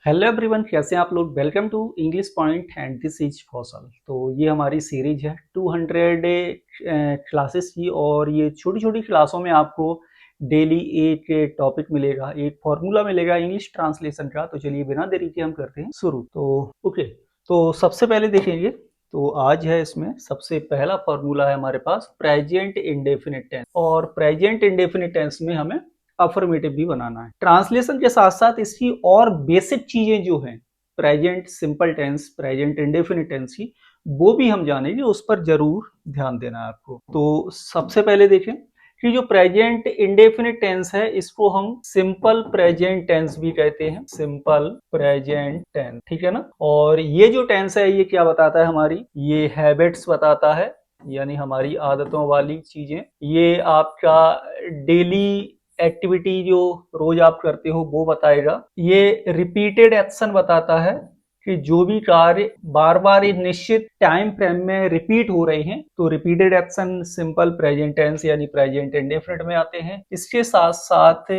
Hello everyone, कैसे हैं आप लोग। Welcome to English Point and this is Kaushal. तो ये हमारी सीरीज है 200 क्लासेस की, और ये छोटी छोटी क्लासों में आपको डेली एक टॉपिक मिलेगा, एक फॉर्मूला मिलेगा इंग्लिश ट्रांसलेशन का। तो चलिए बिना देरी के हम करते हैं शुरू। तो ओके, तो सबसे पहले देखेंगे, तो आज है इसमें सबसे पहला फॉर्मूला है हमारे पास प्रेजेंट इंडेफिनिट टेंस, और प्रेजेंट इंडेफिनिट टेंस में हमें अफर्मेटिव भी बनाना है। ट्रांसलेशन के साथ साथ इसकी और बेसिक चीजें जो हैं present simple tense, present indefinite tense की, वो भी हम जानेंगे, उस पर जरूर ध्यान देना है आपको। तो सबसे पहले देखें कि जो प्रेजेंट इंडेफिनिट टेंस है इसको हम सिंपल प्रेजेंट टेंस भी कहते हैं, सिंपल प्रेजेंट टेंस, ठीक है ना। और ये जो टेंस है ये क्या बताता है, हमारी ये हैबिट्स बताता है, यानी हमारी आदतों वाली चीजें। ये आपका डेली एक्टिविटी जो रोज आप करते हो वो बताएगा। ये रिपीटेड एक्शन बताता है कि जो भी कार्य बार बार एक निश्चित टाइम फ्रेम में रिपीट हो रहे हैं, तो repeated action simple present tense यानी प्रेजेंट इंडेफिनिट में आते हैं। इसके साथ साथ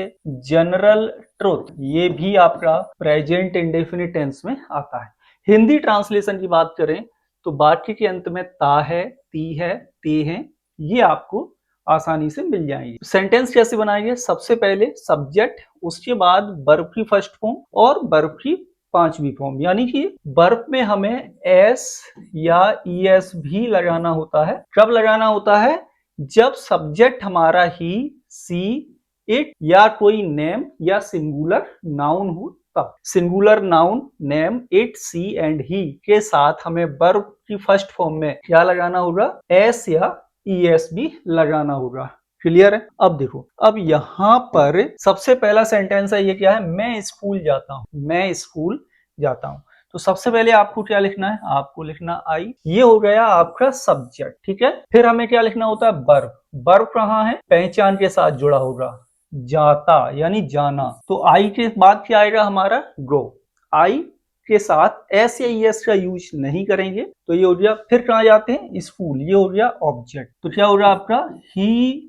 जनरल ट्रुथ ये भी आपका प्रेजेंट इंडेफिनिट टेंस में आता है। हिंदी ट्रांसलेशन की बात करें तो वाक्य के अंत में ता है, ती है, ते हैं, ये आपको आसानी से मिल जाएंगे। सेंटेंस कैसे बनाएंगे, सबसे पहले सब्जेक्ट, उसके बाद वर्ब की फर्स्ट फॉर्म और वर्ब की पांचवी फॉर्म, यानी कि वर्ब में हमें एस या ईएस भी लगाना होता है। कब लगाना होता है, जब सब्जेक्ट हमारा ही, सी, इट या कोई नेम या सिंगुलर नाउन हो तब। Singular noun, name, it, she and he के साथ हमें वर्ब की फर्स्ट फॉर्म में क्या लगाना होगा, एस या ईएस भी लगाना होगा। क्लियर है। अब देखो, अब यहां पर सबसे पहला सेंटेंस है, ये क्या है, मैं स्कूल जाता हूं, मैं स्कूल जाता हूं। तो सबसे पहले आपको क्या लिखना है, आपको लिखना आई, ये हो गया आपका सब्जेक्ट, ठीक है। फिर हमें क्या लिखना होता है, वर्ब। वर्ब कहाँ है, पहचान के साथ जुड़ा होगा, जाता यानी जाना। तो आई के बाद क्या आएगा हमारा, गो। आई के साथ एस या ईएस का यूज नहीं करेंगे, तो ये हो गया। फिर कहाँ जाते हैं, स्कूल, ये हो गया ऑब्जेक्ट। तो क्या हो रहा आपका, ही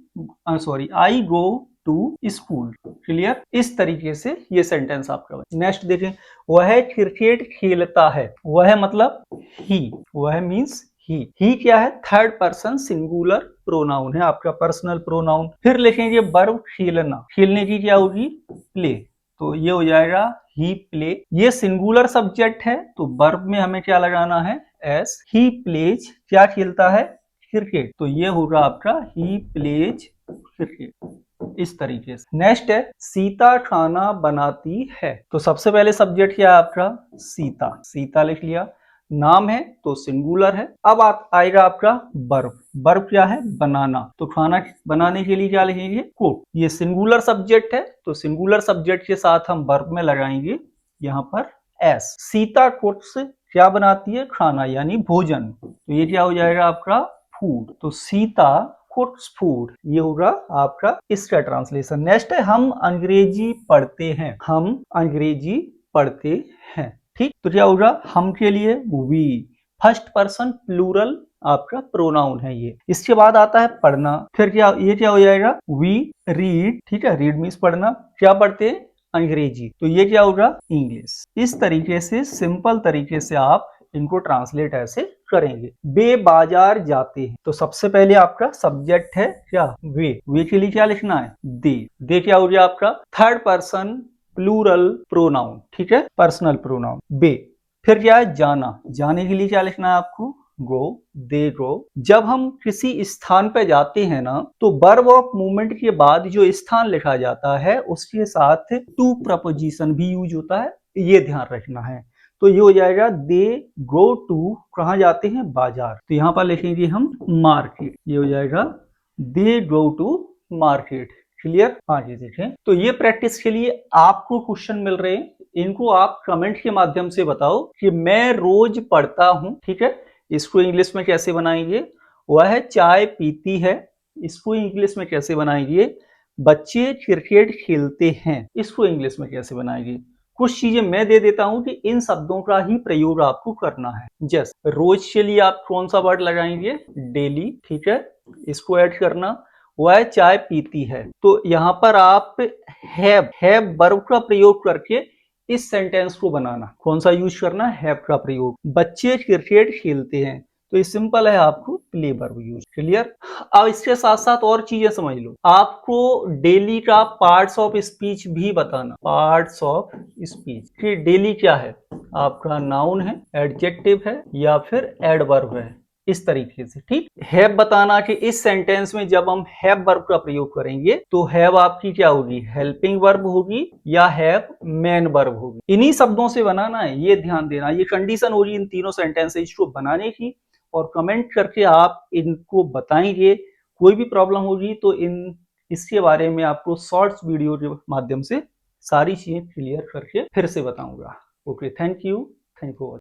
आई गो टू स्कूल। क्लियर। इस तरीके से ये सेंटेंस आपका। नेक्स्ट देखें, वह क्रिकेट खेलता है। वह मतलब ही, वह मीन्स ही क्या है, थर्ड पर्सन सिंगुलर प्रोनाउन है, आपका पर्सनल प्रोनाउन। फिर लिखेंगे वर्ब खेलना, खेलने की क्या होगी, प्ले। तो ये हो जाएगा ही प्ले। ये सिंगुलर सब्जेक्ट है, तो वर्ब में हमें क्या लगाना है, एस। ही प्लेज, क्या खेलता है, क्रिकेट। तो ये होगा आपका ही प्लेज क्रिकेट। इस तरीके से। नेक्स्ट है, सीता खाना बनाती है। तो सबसे पहले सब्जेक्ट क्या है आपका, सीता, सीता लिख लिया। नाम है तो सिंगुलर है। अब आएगा आपका वर्ब। वर्ब क्या है, बनाना। तो खाना बनाने के लिए क्या लिखेंगे, कुक। ये सिंगुलर सब्जेक्ट है, तो सिंगुलर सब्जेक्ट के साथ हम वर्ब में लगाएंगे यहाँ पर एस। सीता कुक्स, क्या बनाती है, खाना यानी भोजन। तो ये क्या हो जाएगा आपका, फूड। तो सीता कुक्स फूड, ये होगा आपका इसका ट्रांसलेशन। नेक्स्ट है, हम अंग्रेजी पढ़ते हैं। हम अंग्रेजी पढ़ते हैं, ठीक। तो क्या होगा, हम के लिए वी, फर्स्ट पर्सन प्लूरल आपका प्रोनाउन है ये। इसके बाद आता है पढ़ना। फिर क्या, ये क्या हो जाएगा, वी रीड, ठीक है। रीड मीन्स पढ़ना। क्या पढ़ते हैं, अंग्रेजी। तो ये क्या होगा, इंग्लिश। इस तरीके से, सिंपल तरीके से आप इनको ट्रांसलेट ऐसे करेंगे। वे बाजार जाते हैं। तो सबसे पहले आपका सब्जेक्ट है क्या, वे के लिए क्या लिखना है, दे क्या हो गया आपका थर्ड पर्सन प्लूरल प्रोनाउन, ठीक है, पर्सनल प्रोनाउन, बे। फिर क्या है, जाना, जाने के लिए क्या लिखना है आपको, गो, दे गो। जब हम किसी स्थान पे जाते हैं ना, तो वर्ब ऑफ मूवमेंट के बाद जो स्थान लिखा जाता है उसके साथ टू प्रपोजिशन भी यूज होता है, ये ध्यान रखना है। तो ये हो जाएगा, दे गो टू, कहाँ जाते हैं, बाजार। तो यहाँ पर लिखेंगे हम मार्केट, ये हो जाएगा दे गो टू मार्केट। क्लियर। आगे देखें, तो ये प्रैक्टिस के लिए आपको क्वेश्चन मिल रहे हैं, इनको आप कमेंट के माध्यम से बताओ कि मैं रोज पढ़ता हूं, ठीक है। इसको इंग्लिश में कैसे बनाएंगे, वह चाय पीती है। इसको इंग्लिश में कैसे बनाएंगे, बच्चे क्रिकेट खेलते हैं। इसको इंग्लिश में कैसे बनाएंगे। कुछ चीजें मैं दे देता हूं कि इन शब्दों का ही प्रयोग आपको करना है। जैसे रोज के लिए आप कौन सा वर्ड लगाएंगे, डेली, ठीक है, इसको ऐड करना। वह चाय पीती है, तो यहां पर आप हैव वर्ब का प्रयोग करके इस सेंटेंस को बनाना। कौन सा यूज करना है? हैव का प्रयोग। बच्चे क्रिकेट खेलते हैं, तो ये सिंपल है, आपको प्ले वर्ब यूज। क्लियर? अब इसके साथ साथ और चीजें समझ लो। आपको डेली का पार्ट्स ऑफ स्पीच भी बताना। पार्ट्स ऑफ स्पीच कि डेली क्या है, आपका नाउन है, एडजेक्टिव है, या फिर एडवर्ब है, इस तरीके से। ठीक, हैव बताना कि इस सेंटेंस में जब हम हैव वर्ब का प्रयोग करेंगे तो हैव आपकी क्या होगी? हेल्पिंग वर्ब होगी या हैव मेन वर्ब होगी। इन्हीं शब्दों से बनाना है, ये ध्यान देना। ये कंडीशन होगी इन तीनों सेंटेंसेस को बनाने की, और कमेंट करके आप इनको बताएंगे। कोई भी प्रॉब्लम होगी तो इसके बारे में आपको शॉर्ट्स वीडियो के माध्यम से सारी चीजें क्लियर करके फिर से बताऊंगा। Okay, thank you for